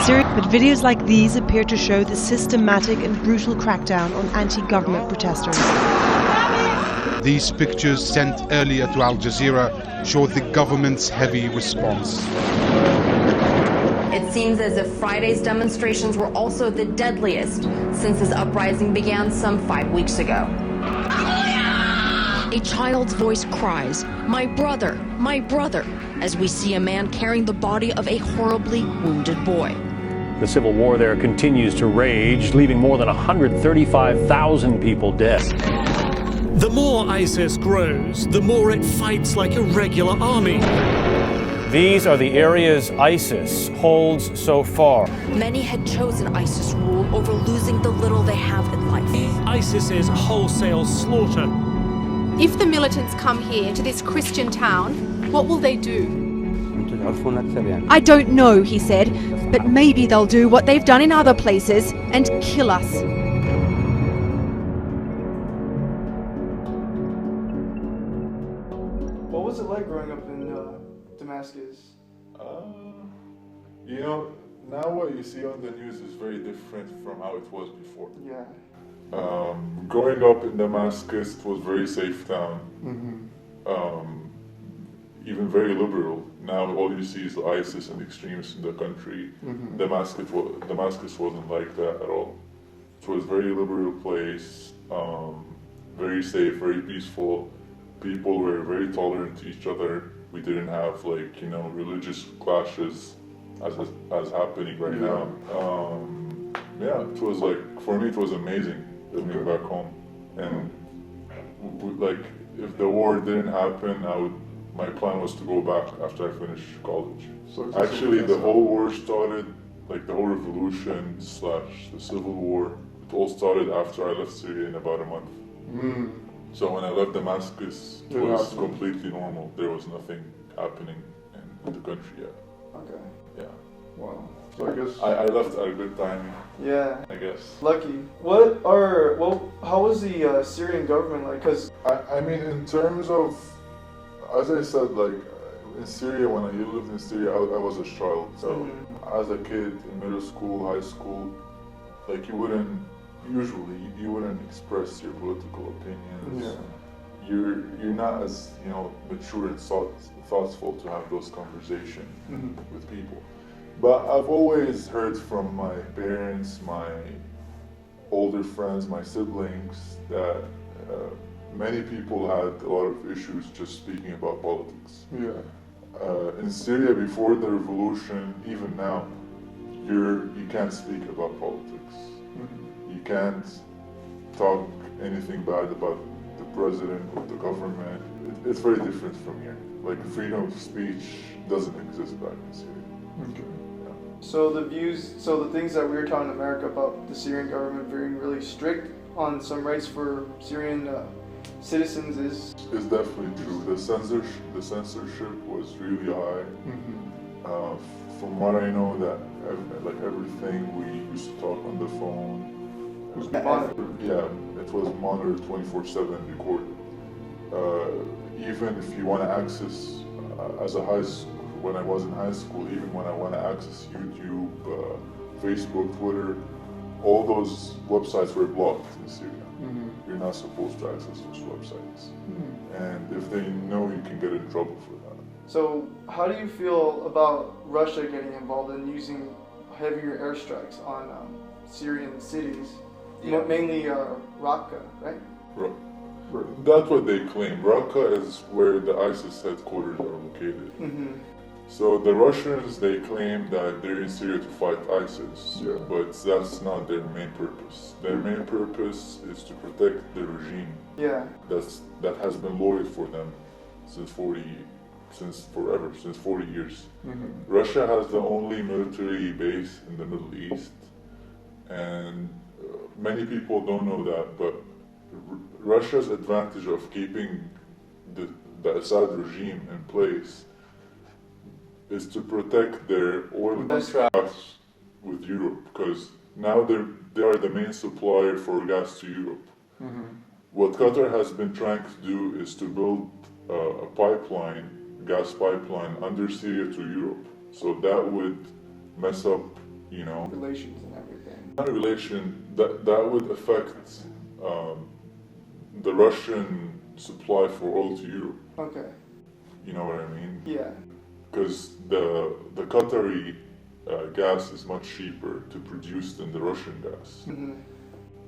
But videos like these appear to show the systematic and brutal crackdown on anti-government protesters. These pictures sent earlier to Al Jazeera show the government's heavy response. It seems as if Friday's demonstrations were also the deadliest since this uprising began some 5 weeks ago. A child's voice cries, my brother," as we see a man carrying the body of a horribly wounded boy. The civil war there continues to rage, leaving more than 135,000 people dead. The more ISIS grows, the more it fights like a regular army. These are the areas ISIS holds so far. Many had chosen ISIS rule over losing the little they have in life. ISIS's wholesale slaughter. If the militants come here to this Christian town, what will they do? I don't know, he said, but maybe they'll do what they've done in other places and kill us. What was it like growing up in Damascus? You know, now what you see on the news is very different from how it was before. Yeah. Growing up in Damascus, it was a very safe town. Even very liberal. Now all you see is ISIS and extremists in the country. Damascus wasn't like that at all. It was a very liberal place, very safe, very peaceful. People were very tolerant to each other. We didn't have religious clashes as happening right now. Yeah, it was for me it was amazing living back home. And if the war didn't happen, my plan was to go back after I finished college. So actually, the whole war started, the whole revolution / the civil war, it all started after I left Syria in about a month. So when I left Damascus, it was completely normal. There was nothing happening in the country yet. Okay. Yeah. Wow. So I guess I left at a good time. Yeah. I guess. Lucky. How was the Syrian government like? Cause I mean, in terms of, as I said, in Syria, when I lived in Syria, I was a child. So as a kid in middle school, high school, you wouldn't express your political opinions. Yeah. You're not as mature and thoughtful to have those conversations with people. But I've always heard from my parents, my older friends, my siblings, that many people had a lot of issues just speaking about politics. yeah. In Syria, before the revolution, even now, you can't speak about politics. You can't talk anything bad about the president or the government. It's very different from here. Freedom of speech doesn't exist back in Syria. Okay. So the things that we were taught in America about the Syrian government being really strict on some rights for Syrian citizens is definitely true. The censorship was really high. From what I know, that everything we used to talk on the phone was monitored. Yeah, it was monitored 24/7, recorded. Even if you want to access when I was in high school, even when I want to access YouTube, Facebook, Twitter, all those websites were blocked in Syria. You're not supposed to access those websites. And if they know, you can get in trouble for that. So how do you feel about Russia getting involved in using heavier airstrikes on Syrian cities, mainly Raqqa, right? That's what they claim. Raqqa is where the ISIS headquarters are located. So the Russians, they claim that they're in Syria to fight ISIS, but that's not their main purpose. Their main purpose is to protect the regime that has been loyal for them since 40 years. Russia has the only military base in the Middle East, and many people don't know that, but Russia's advantage of keeping the Assad regime in place is to protect their oil contracts with Europe, because now they are the main supplier for gas to Europe. What Qatar has been trying to do is to build a gas pipeline under Syria to Europe. So that would mess up you know. Relations and everything. Not a relation, that would affect the Russian supply for oil to Europe. Okay. You know what I mean? Yeah. Because the Qatari gas is much cheaper to produce than the Russian gas. Mm-hmm.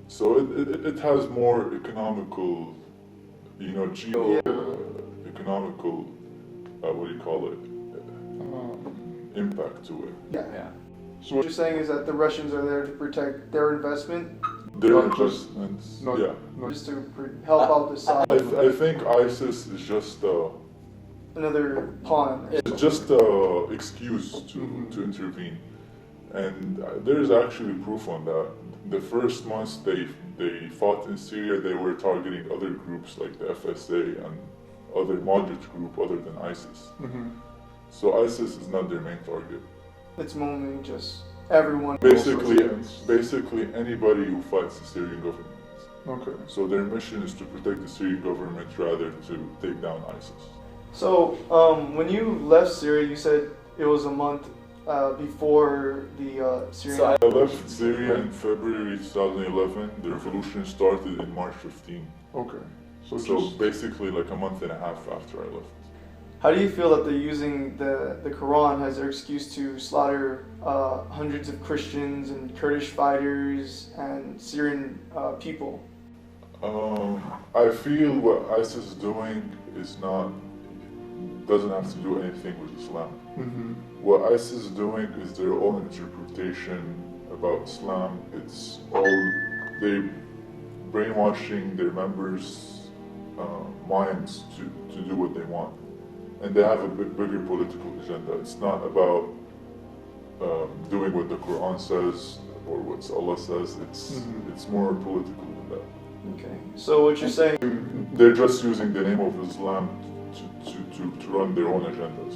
So it has more economical, you know, economical, what do you call it, impact to it. Yeah. So what you're saying is that the Russians are there to protect their investment? Their investments, yeah. Just to help out the side. I think ISIS is just another pawn. it's just an excuse to intervene. And there's actually proof on that. The first months they fought in Syria, they were targeting other groups like the FSA and other moderate group other than ISIS. Mm-hmm. So ISIS is not their main target. It's mainly just everyone. Basically anybody who fights the Syrian government. Okay. So their mission is to protect the Syrian government rather to take down ISIS. So when you left Syria, you said it was a month before the Syrian... So I left Syria in February 2011. The revolution started in March 15. Okay. So basically like a month and a half after I left. How do you feel that they're using the Quran as their excuse to slaughter hundreds of Christians and Kurdish fighters and Syrian people? I feel what ISIS is doing doesn't have to do anything with Islam. Mm-hmm. What ISIS is doing is their own interpretation about Islam. It's all they brainwashing their members' minds to do what they want. And they have a bigger political agenda. It's not about doing what the Quran says or what Allah says. It's more political than that. Okay. So what you're saying? They're just using the name of Islam to run their own agendas.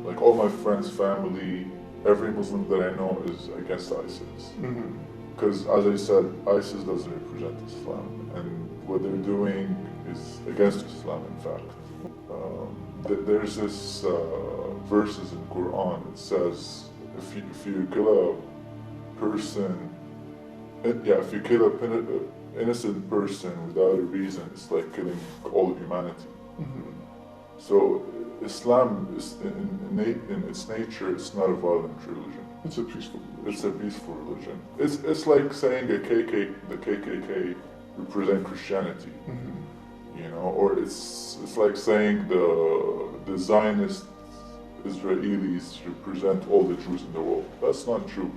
Like all my friends, family, every Muslim that I know is against ISIS. Because as I said, ISIS doesn't represent Islam, and what they're doing is against Islam. In fact, there's this verses in Quran. It says if you kill a person, if you kill an innocent person without a reason, it's like killing all of humanity. So Islam is in its nature, it's not a violent religion. It's a peaceful religion. It's a peaceful religion. It's like saying the KKK represent Christianity. You know, or it's like saying the Zionist Israelis represent all the Jews in the world. That's not true.